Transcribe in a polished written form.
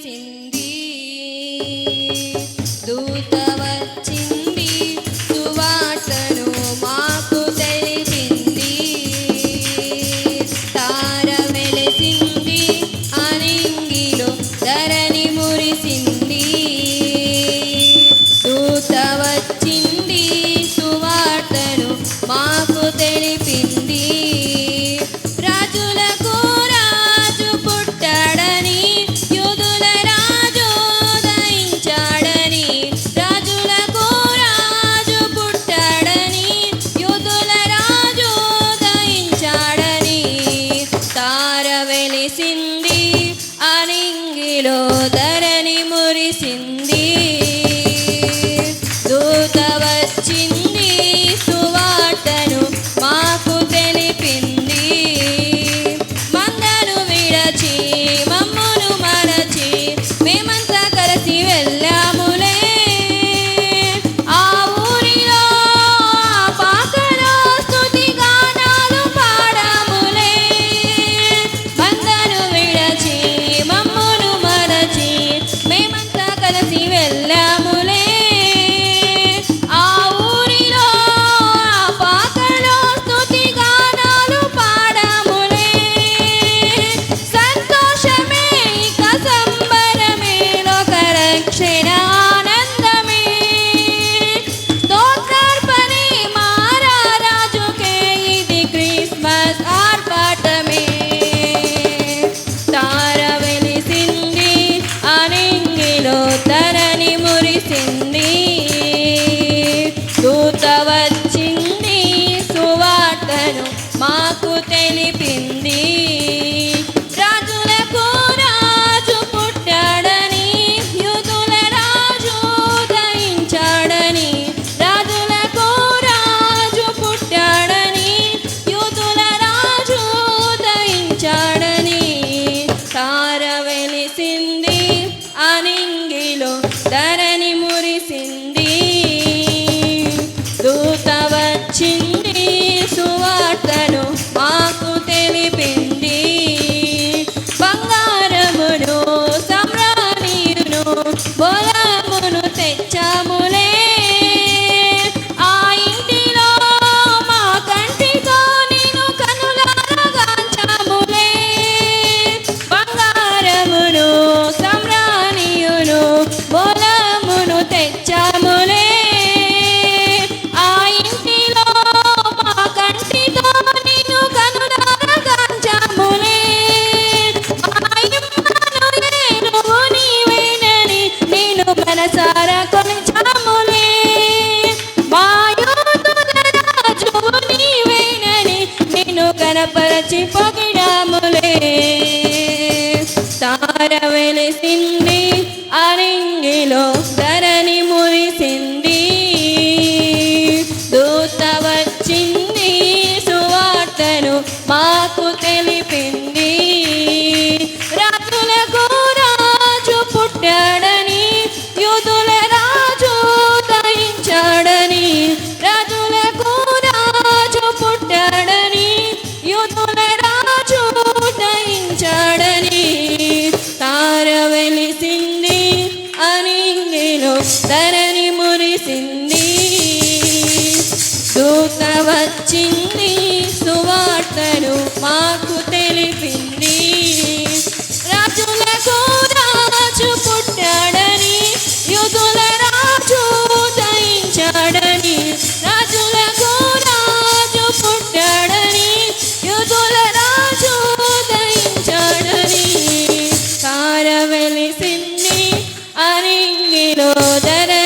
మురిసింది. దూత వచ్చింది, సువార్తను మాకు తెలిపింది. తార వెలిసింది, అనింగిలో ధరణి మురిసింది. దూత వచ్చింది, సువార్తను మాకు తెలిపింది. రాజులకు రాజు పుట్టాడని, యూదుల రాజు ఉదయించాడని. రాజులకు రాజు పుట్టాడని, యూదుల రాజు ఉదయించాడని. తార వెలిసింది, అనింగిలో ధరణి మురిసింది. దూత వచ్చింది, సువార్తను మాకు తెలిపింది. మందను విడచి మమ్మును మరచి మేమంతా కలిసి వెళ్ళాములే. ఆ ఊరిలో ఆ పాకలో స్తుతి గానాలు పాడాములే. మందను విడచి మమ్మును మరచి మేమంతా కలిసి వెళ్ళాములే. ఆ ఊరిలో ఆ పాకలో స్తుతి గానాలు పాడాములే. సంతోషమే ఇక సంబరమే, లోక రక్షణ ఆనందమే. స్తోత్రార్పణే మా రాజుకే, ఇది క్రిస్మస్ ఆర్భాటమే. తార వెలిసింది, అనింగిలో ధరణి మురిసింది. దూత వచ్చింది, సువార్తను మాకు తెలిపింది. రాజులకు రాజు పుట్టాడని, యూదుల రాజు ఉదయించాడని. రాజులకు రాజు పుట్టాడని, యూదుల రాజు ఉదయించాడని. తార వెలిసింది, అనింగిలో ధరణి మురిసింది. దూత వచ్చింది, సువార్తను మాకు తెలిపింది. బంగారమును సమ్రాణియును బొలమును తెచ్చాములే. ఆ ఇంటిలో మా కంటితో నిన్ను కనులారా గాంచాములే. బంగారమును సమ్రాణియును బొలమును తెచ్చాములే. ఆ ఇంటిలో మా కంటితో నిన్ను కనులారా గాంచాములే. మా ఇమ్మానుయేలు నీవేనని నిన్ను మనసారా కొలిచాములే. మా యూదుల రాజువు నీవేనని నిన్ను కనపరచి పొగిడాములే. తార వెలిసింది, అనింగిలో ధరణి మురిసింది. దూత వచ్చింది, సువార్తను మాకు తెలిపింది. రాజులకు రాజు పుట్టాడని, యూదుల రాజు ఉదయించాడని. రాజులకు రాజు పుట్టాడని, యూదుల రాజు ఉదయించాడని. తార వెలిసింది, అనింగిలో ధరణి మురిసింది. దూత వచ్చింది, సువార్తను మాకు తెలిపింది. రాజులకు రాజు పుట్టాడని, యూదుల రాజు ఉదయించాడని. రాజులకు రాజు పుట్టాడని, యూదుల రాజు ఉదయించాడని. తార వెలిసింది, అనింగిలో ధరణి